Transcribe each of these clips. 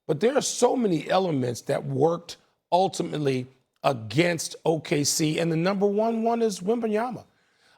But there are so many elements that worked ultimately against OKC, and the number one is Wembanyama.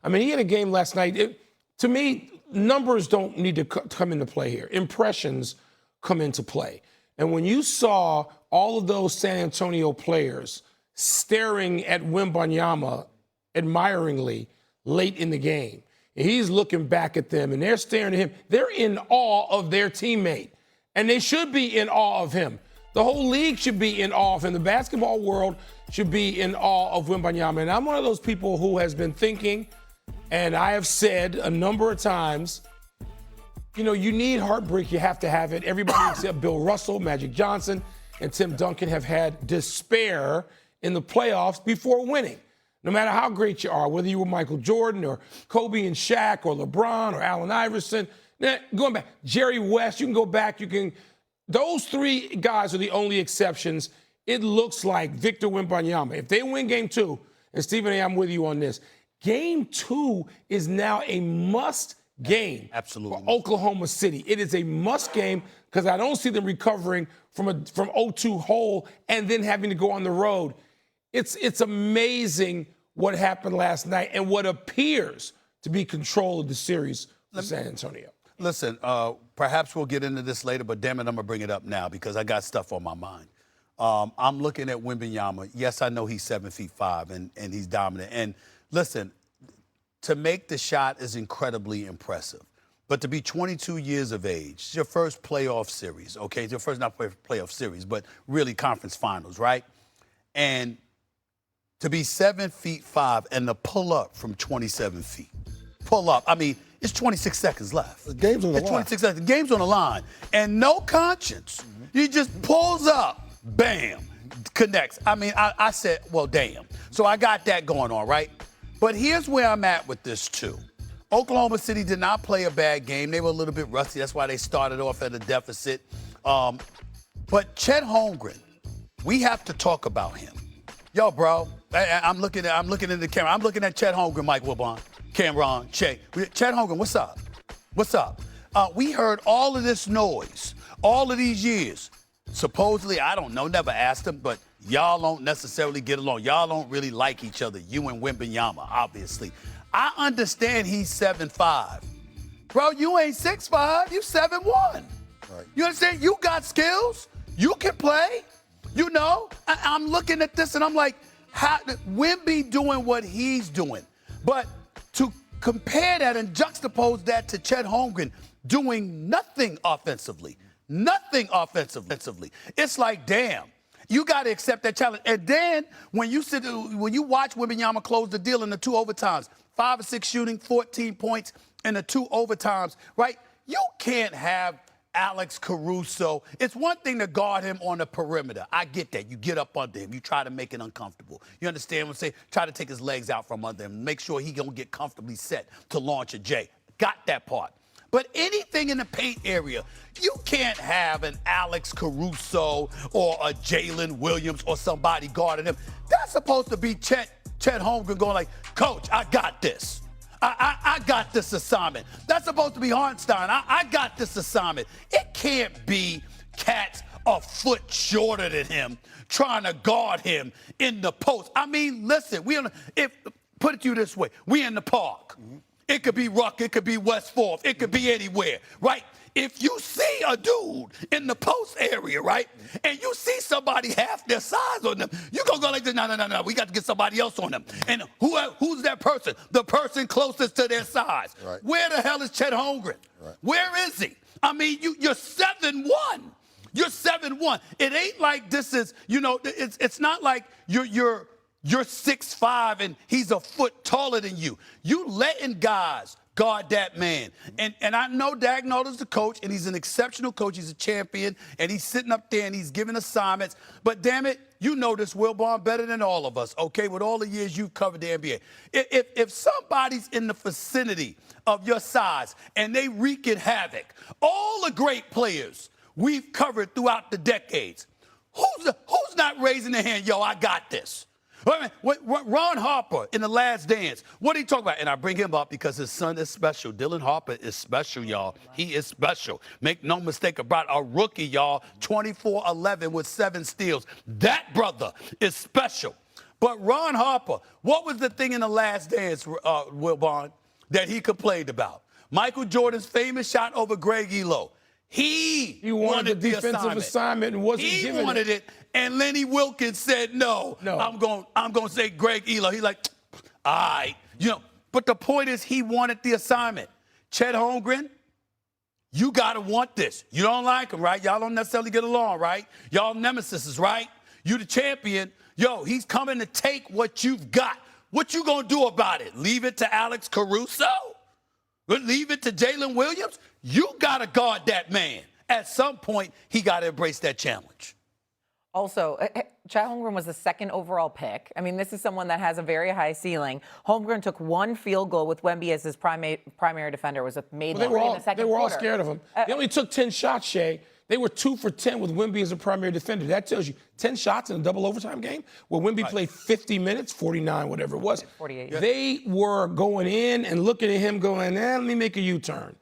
I mean, he had a game last night. To me, numbers don't need to come into play here. Impressions come into play. And when you saw all of those San Antonio players staring at Wembanyama admiringly late in the game, and he's looking back at them and they're staring at him, they're in awe of their teammate. And they should be in awe of him. The whole league should be in awe of him. The basketball world should be in awe of Wembanyama. And I'm one of those people who has been thinking, and I have said a number of times, you know, you need heartbreak. You have to have it. Everybody except Bill Russell, Magic Johnson, and Tim Duncan have had despair in the playoffs before winning. No matter how great you are, whether you were Michael Jordan or Kobe and Shaq or LeBron or Allen Iverson, going back, Jerry West, you can go back, those three guys are the only exceptions. It looks like Victor Wembanyama, if they win game 2, and Stephen A., I'm with you on this, game 2 is now a must game. Absolutely. For Oklahoma City. It is a must game because I don't see them recovering from 0-2 hole and then having to go on the road. It's amazing what happened last night and what appears to be control of the series for San Antonio. Listen, perhaps we'll get into this later, but damn it, I'm going to bring it up now because I got stuff on my mind. I'm looking at Wembanyama. Yes, I know he's 7'5" and he's dominant. And listen, to make the shot is incredibly impressive. But to be 22 years of age, it's your first playoff series, okay? It's your first, not playoff series, but really conference finals, right? And to be 7'5" and to pull up from 27 feet. Pull up. I mean, it's 26 seconds left. The game's on the line. 26 seconds. The game's on the line. And no conscience. He just pulls up, bam, connects. I mean, I said, well, damn. So I got that going on, right? But here's where I'm at with this, too. Oklahoma City did not play a bad game. They were a little bit rusty. That's why they started off at a deficit. But Chet Holmgren, we have to talk about him. Yo, bro, I'm looking at the camera. I'm looking at Chet Holmgren, Mike Wilbon, Cameron, Chet. Chet Holmgren, what's up? What's up? We heard all of this noise all of these years. Supposedly, I don't know, never asked him, but y'all don't necessarily get along. Y'all don't really like each other, you and Wembanyama, obviously. I understand he's 7'5". Bro, you ain't 6'5", you 7'1". Right. You understand? You got skills. You can play. You know? I'm looking at this and I'm like, how Wemby doing what he's doing? But to compare that and juxtapose that to Chet Holmgren doing nothing offensively. It's like, damn, you got to accept that challenge. And then when you watch Wembanyama close the deal in the 2 overtimes, 5 or 6 shooting, 14 points in the 2 overtimes, right? You can't have Alex Caruso. It's one thing to guard him on the perimeter. I get that. You get up under him. You try to make it uncomfortable. You understand what I'm saying? Try to take his legs out from under him. Make sure he going to get comfortably set to launch a J. Got that part. But anything in the paint area, you can't have an Alex Caruso or a Jalen Williams or somebody guarding him. That's supposed to be Chet Holmgren going like, Coach, I got this. I got this assignment. That's supposed to be Hartenstein. I got this assignment. It can't be cats a foot shorter than him trying to guard him in the post. I mean, listen, put it to you this way. We in the park. Mm-hmm. It could be Ruck, it could be West Fourth, it could be anywhere, right? If you see a dude in the post area, right, and you see somebody half their size on them, you're going to go like this, no, we got to get somebody else on them. And who's that person? The person closest to their size. Right. Where the hell is Chet Holmgren? Right. Where is he? I mean, you're 7'1". You're 7'1". It ain't like this is, it's not like you're 6'5" and he's a foot taller than you. You letting guys guard that man. And I know Dagnall is the coach, and he's an exceptional coach. He's a champion, and he's sitting up there, and he's giving assignments. But, damn it, you know this, Wilbon, better than all of us, okay, with all the years you've covered the NBA. If somebody's in the vicinity of your size and they wreaking havoc, all the great players we've covered throughout the decades, who's not raising their hand, yo, I got this? Wait a minute. Ron Harper in The Last Dance. What did he talk about? And I bring him up because his son is special. Dylan Harper is special, y'all. He is special. Make no mistake about a rookie, y'all. 24-11 with 7 steals. That brother is special. But Ron Harper, what was the thing in The Last Dance, Will Bond, that he complained about? Michael Jordan's famous shot over Greg Elo. He wanted the defensive assignment and wasn't given it. He wanted it, and Lenny Wilkins said no. I'm going to say Greg Elo. He's like, all right. But the point is he wanted the assignment. Chet Holmgren, you got to want this. You don't like him, right? Y'all don't necessarily get along, right? Y'all nemesis, right? You the champion. Yo, he's coming to take what you've got. What you going to do about it? Leave it to Alex Caruso? Leave it to Jalen Williams? You got to guard that man. At some point, he got to embrace that challenge. Also, Chet Holmgren was the 2nd overall pick. I mean, this is someone that has a very high ceiling. Holmgren took 1 field goal with Wemby as his primary defender. Was made in the second quarter. They were all scared of him. They only took 10 shots, Shay. They were 2 for 10 with Wemby as a primary defender. That tells you 10 shots in a double overtime game where Wemby played 50 minutes, 49, whatever it was. 48. They were going in and looking at him going, let me make a U-turn.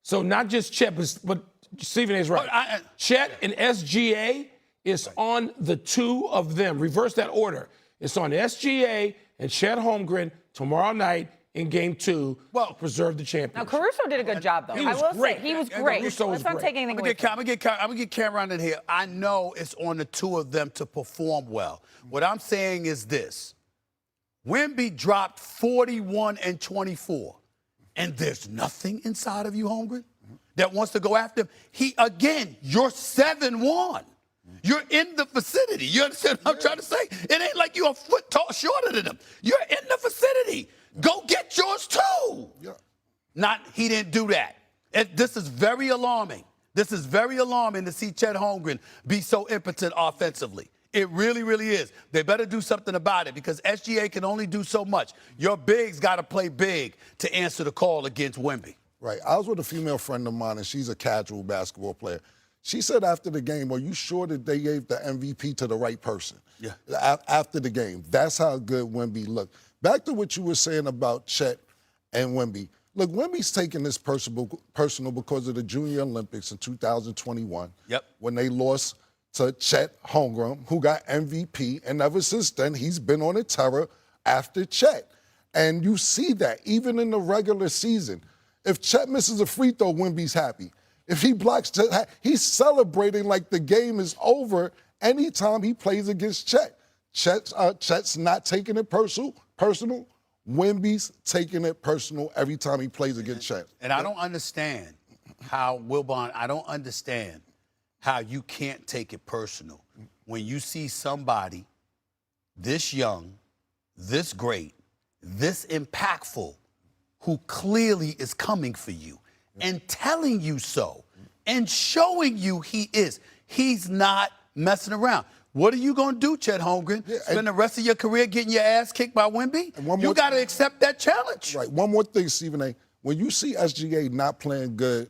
So not just Chet, but Stephen A. is right. Chet and SGA is on the 2 of them. Reverse that order. It's on SGA and Chet Holmgren tomorrow night in Game 2 to preserve the championship. Now, Caruso did a good job, though. He was great. He was great. Caruso was Let's not great. take anything away from him. I'm going to get Cameron in here. I know it's on the 2 of them to perform well. What I'm saying is this. Wemby dropped 41 and 24, and there's nothing inside of you, Holmgren, that wants to go after him. You're 7-1. You're in the vicinity. You understand what I'm trying to say? It ain't like you're a foot tall shorter than him. You're in the vicinity. Go get yours too. Yeah. He didn't do that. This is very alarming. This is very alarming to see Chet Holmgren be so impotent offensively. It really, really is. They better do something about it because SGA can only do so much. Your bigs got to play big to answer the call against Wemby. Right. I was with a female friend of mine, and she's a casual basketball player. She said after the game, are you sure that they gave the MVP to the right person? Yeah. After the game. That's how good Wemby looked. Back to what you were saying about Chet and Wemby. Look, Wemby's taking this personal because of the Junior Olympics in 2021. Yep. When they lost to Chet Holmgren, who got MVP, and ever since then, he's been on a terror after Chet. And you see that even in the regular season. If Chet misses a free throw, Wemby's happy. If he blocks Chet, he's celebrating like the game is over anytime he plays against Chet. Chet's not taking it personal. Wemby's taking it personal every time he plays against Chet. And I don't understand how, Wilbon, I don't understand how you can't take it personal when you see somebody this young, this great, this impactful, who clearly is coming for you and telling you so and showing you he is. He's not messing around. What are you going to do, Chet Holmgren? Spend the rest of your career getting your ass kicked by Wemby? You got to accept that challenge. Right. One more thing, Stephen A. When you see SGA not playing good,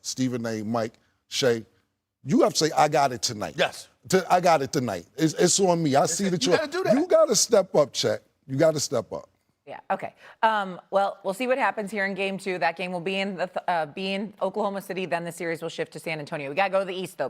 Stephen A., Mike, Shay, you have to say, I got it tonight. Yes. I got it tonight. It's on me. I see that you got to do that. You got to step up, Chet. You got to step up. Yeah, okay. Well, we'll see what happens here in Game 2. That game will be in Oklahoma City. Then the series will shift to San Antonio. We got to go to the East, though.